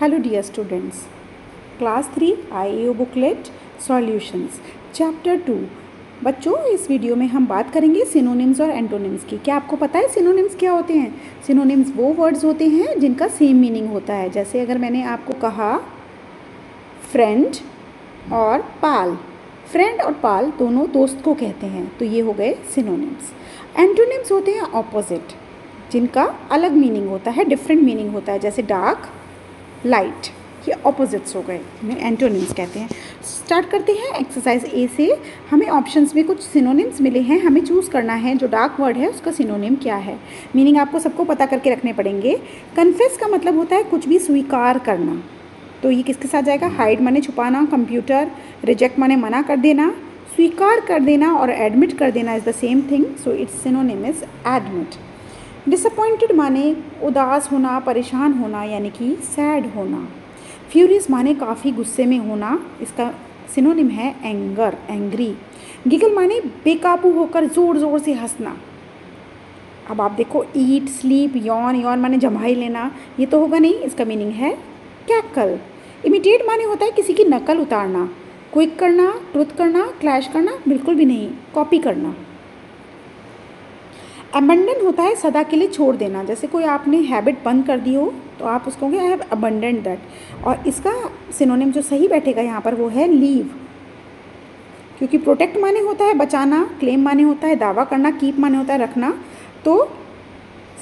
Hello dear students, Class 3 IAO Booklet Solutions Chapter 2। बच्चों, इस video में हम बात करेंगे सिनोनिम्स और एंटोनिम्स की। क्या आपको पता है सिनोनिम्स क्या होते हैं? सिनोनिम्स वो वर्ड्स होते हैं जिनका सेम मीनिंग होता है। जैसे अगर मैंने आपको कहा फ्रेंड और पाल, फ्रेंड और पाल दोनों दोस्त को कहते हैं, तो ये हो गए सिनोनिम्स। एंटोनिम्स होते हैं ऑपोजिट, जिनका अलग मीनिंग होता है, डिफरेंट मीनिंग होता है। जैसे डार्क, लाइट, ये ऑपोजिट्स हो गए, इन्हें एंटोनिम्स कहते हैं। स्टार्ट करते हैं एक्सरसाइज ए से। हमें ऑप्शंस में कुछ सिनोनिम्स मिले हैं, हमें चूज़ करना है जो डार्क वर्ड है उसका सिनोनिम क्या है। मीनिंग आपको सबको पता करके रखने पड़ेंगे। कन्फेस का मतलब होता है कुछ भी स्वीकार करना, तो ये किसके साथ जाएगा? हाइड माने छुपाना, कंप्यूटर। रिजेक्ट माने मना कर देना, स्वीकार कर देना और एडमिट कर देना is the same thing, so it's synonym is admit. Disappointed माने उदास होना, परेशान होना, यानी कि सैड होना। फ्यूरियस माने काफ़ी गुस्से में होना, इसका सिनोनिम है एंगर, एंग्री। गिगल माने बेकाबू होकर ज़ोर ज़ोर से हंसना। अब आप देखो, ईट, स्लीप, यॉन, यॉन माने जम्हाई लेना, ये तो होगा नहीं, इसका मीनिंग है कैकल। इमिटेट माने होता है किसी की नकल उतारना। क्विक करना, ट्रुथ करना, क्लैश करना, बिल्कुल भी नहीं, कॉपी करना। अबंडन होता है सदा के लिए छोड़ देना। जैसे कोई आपने हैबिट बंद कर दी हो तो आप उसको कहोगे आई हैव अबंडन दैट, और इसका सिनोनिम जो सही बैठेगा यहाँ पर वो है लीव, क्योंकि प्रोटेक्ट माने होता है बचाना, क्लेम माने होता है दावा करना, कीप माने होता है रखना, तो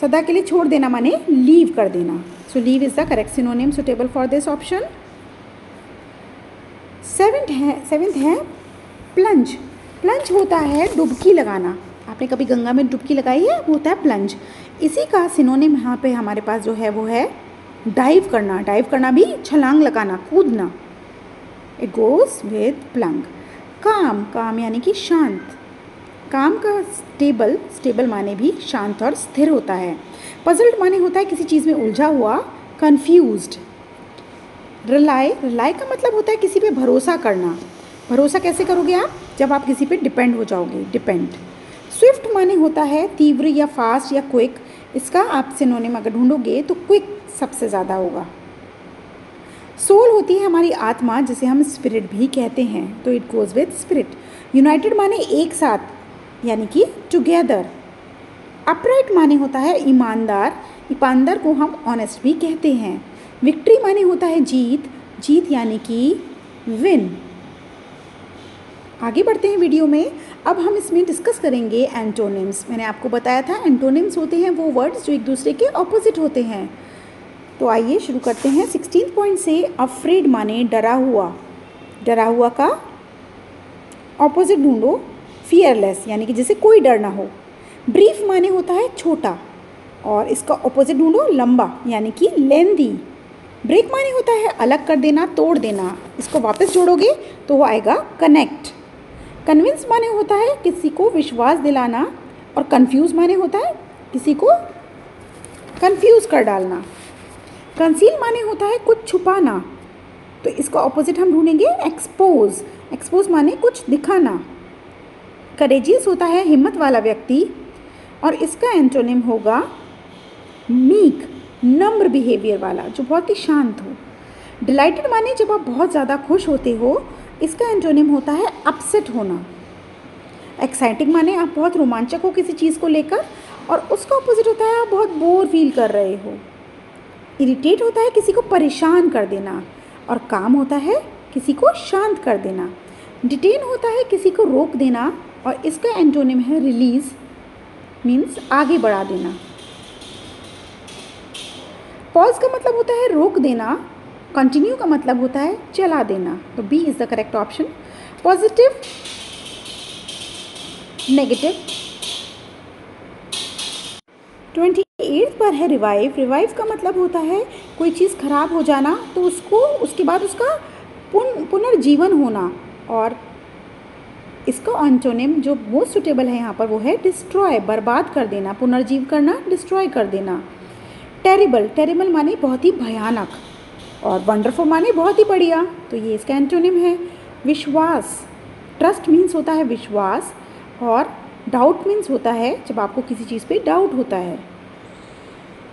सदा के लिए छोड़ देना माने लीव कर देना। So leave is the correct synonym suitable for this option. Seventh है प्लंज। प्लंज होता है डुबकी लगाना। आपने कभी गंगा में डुबकी लगाई है? वो होता है प्लंज। इसी का सिनोनिम यहाँ पे हमारे पास जो है वो है डाइव करना। डाइव करना भी छलांग लगाना, कूदना। It goes with plunge. काम, काम यानी कि शांत। काम का स्टेबल, स्टेबल माने भी शांत और स्थिर होता है। पजल्ड माने होता है किसी चीज़ में उलझा हुआ, कन्फ्यूज्ड। रिलाई, रिलाई का मतलब होता है किसी पे भरोसा करना। भरोसा कैसे करोगे आप? जब आप किसी पे डिपेंड हो जाओगे, डिपेंड। स्विफ्ट माने होता है तीव्र या फास्ट या क्विक। इसका आप सिनोनिम अगर ढूंढोगे तो क्विक सबसे ज़्यादा होगा। सोल होती है हमारी आत्मा, जिसे हम स्पिरिट भी कहते हैं, तो it goes with spirit. United माने एक साथ, यानी कि टुगेदर। अपराइट माने होता है ईमानदार। ईमानदार को हम ऑनेस्ट भी कहते हैं। विक्ट्री माने होता है जीत, जीत यानी कि विन। आगे बढ़ते हैं वीडियो में। अब हम इसमें डिस्कस करेंगे एंटोनिम्स। मैंने आपको बताया था एंटोनिम्स होते हैं वो वर्ड्स जो एक दूसरे के ऑपोजिट होते हैं। तो आइए शुरू करते हैं 16 पॉइंट से। अफ्रेड माने डरा हुआ। डरा हुआ का ऑपोजिट ढूंढो, फियरलेस यानी कि जिसे कोई डर ना हो। ब्रीफ माने होता है छोटा, और इसका ऑपोजिट ढूंढो, लंबा यानी कि लेंदी। ब्रेक माने होता है अलग कर देना, तोड़ देना। इसको वापस जोड़ोगे तो वो आएगा कनेक्ट। कन्विंस माने होता है किसी को विश्वास दिलाना, और कंफ्यूज माने होता है किसी को कंफ्यूज कर डालना। कंसील माने होता है कुछ छुपाना, तो इसका ऑपोजिट हम ढूंढेंगे एक्सपोज। एक्सपोज माने कुछ दिखाना। करेजियस होता है हिम्मत वाला व्यक्ति, और इसका एंटोनिम होगा मीक, नम्र बिहेवियर वाला, जो बहुत ही शांत हो। डिलाइटेड माने जब आप बहुत ज़्यादा खुश होते हो, इसका एंटोनिम होता है अपसेट होना। एक्साइटिंग माने आप बहुत रोमांचक हो किसी चीज़ को लेकर, और उसका ऑपोजिट होता है आप बहुत बोर फील कर रहे हो। इरिटेट होता है किसी को परेशान कर देना, और काम होता है किसी को शांत कर देना। डिटेन होता है किसी को रोक देना, और इसका एंटोनिम है रिलीज, मीन्स आगे बढ़ा देना। पॉज का मतलब होता है रोक देना। कंटिन्यू का मतलब होता है चला देना, तो B is the correct option. Positive, negative. 28 पर है रिवाइव। रिवाइव का मतलब होता है कोई चीज़ खराब हो जाना, तो उसको उसके बाद उसका पुनर्जीवन होना, और इसका एंटोनिम जो मोस्ट सुटेबल है यहाँ पर वो है डिस्ट्रॉय, बर्बाद कर देना। पुनर्जीव करना, डिस्ट्रॉय कर देना। टेरिबल, टेरिबल माने बहुत ही भयानक, और वंडरफुल माने बहुत ही बढ़िया, तो ये इसका एंटोनिम है। विश्वास, ट्रस्ट मीन्स होता है विश्वास, और डाउट मीन्स होता है जब आपको किसी चीज़ पे डाउट होता है।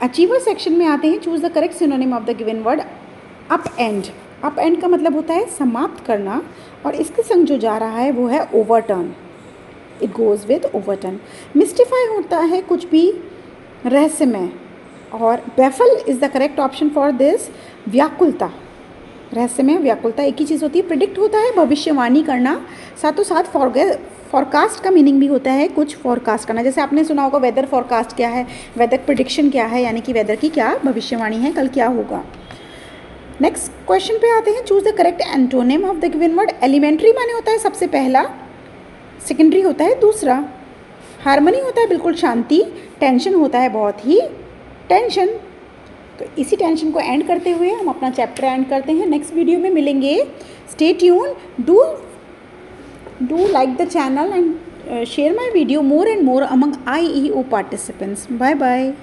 अचीवर सेक्शन में आते हैं। Choose the correct synonym of the given word up and का मतलब होता है समाप्त करना, और इसके संग जो जा रहा है वो है overturn, it goes with overturn. Mystify होता है कुछ भी रहस्यमय, और baffle is the correct option for this. व्याकुलता, रहस्यमय व्याकुलता एक ही चीज़ होती है। प्रिडिक्ट होता है भविष्यवाणी करना, साथों साथ फॉरकास्ट का मीनिंग भी होता है कुछ फॉरकास्ट करना। जैसे आपने सुना होगा वेदर फॉरकास्ट क्या है, वेदर प्रिडिक्शन क्या है, यानी कि वेदर की क्या भविष्यवाणी है, कल क्या होगा। नेक्स्ट क्वेश्चन पे आते हैं। Choose the correct antonym of the given word. Elementary माने होता है सबसे पहला, सेकेंडरी होता है दूसरा, हार्मनी होता है बिल्कुल शांति, टेंशन होता है बहुत ही टेंशन। तो इसी टेंशन को एंड करते हुए हम अपना चैप्टर एंड करते हैं। नेक्स्ट वीडियो में मिलेंगे। Stay tune, do like the channel and share my video more and more among IEO participants. Bye bye.